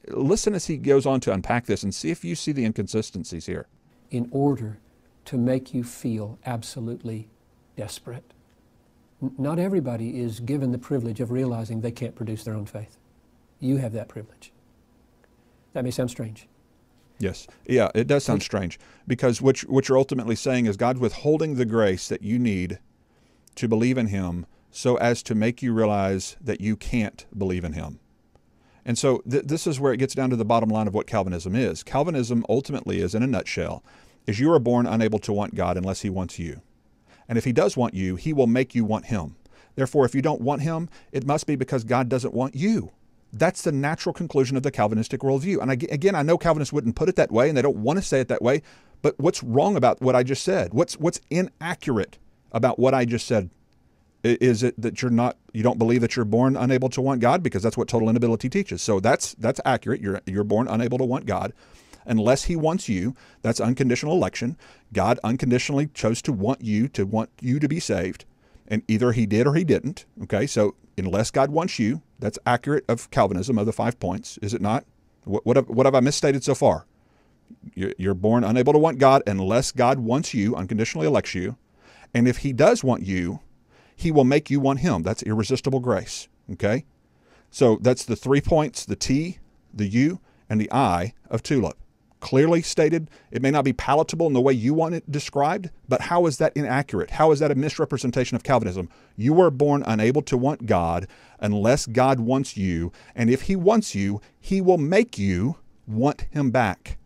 listen as he goes on to unpack this and see if you see the inconsistencies here. In order to make you feel absolutely desperate. Not everybody is given the privilege of realizing they can't produce their own faith. You have that privilege. That may sound strange. Yes. Yeah, it does sound strange, because what you're ultimately saying is God's withholding the grace that you need to believe in him so as to make you realize that you can't believe in him. And so this is where it gets down to the bottom line of what Calvinism is. Calvinism ultimately is, in a nutshell, is you are born unable to want God unless he wants you. And if he does want you, he will make you want him. Therefore, if you don't want him, it must be because God doesn't want you. That's the natural conclusion of the Calvinistic worldview. And again, I know Calvinists wouldn't put it that way, and they don't want to say it that way, but what's wrong about what I just said? What's inaccurate about what I just said? Is it that you don't believe that you're born unable to want God? Because that's what total inability teaches. So that's accurate. You're born unable to want God unless he wants you. That's unconditional election. God unconditionally chose to want you to be saved, and either he did or he didn't. Okay, so unless God wants you, that's accurate of Calvinism, of the 5 points, is it not? What have I misstated so far? You're born unable to want God unless God wants you, unconditionally elects you, and if he does want you, he will make you want him. That's irresistible grace. Okay, so that's the 3 points: the T, the U, and the I of TULIP. Clearly stated. It may not be palatable in the way you want it described, but how is that inaccurate? How is that a misrepresentation of Calvinism? You were born unable to want God unless God wants you, and if he wants you, he will make you want him back.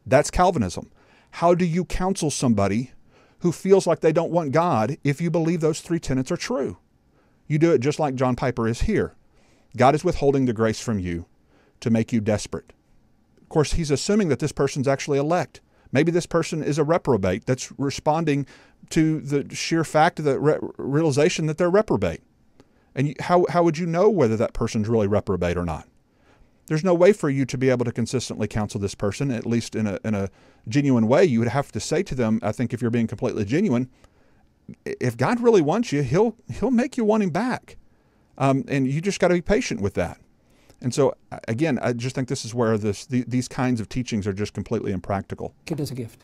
That's Calvinism. How do you counsel somebody who feels like they don't want God if you believe those 3 tenets are true? You do it just like John Piper is here. God is withholding the grace from you to make you desperate. Of course, he's assuming that this person's actually elect. Maybe this person is a reprobate that's responding to the sheer fact of the realization that they're reprobate. And how would you know whether that person's really reprobate or not? There's no way for you to be able to consistently counsel this person, at least in a genuine way. You would have to say to them, I think if you're being completely genuine, if God really wants you, he'll make you want him back. And you just got to be patient with that. And so, again, I just think this is where these kinds of teachings are just completely impractical. It is a gift.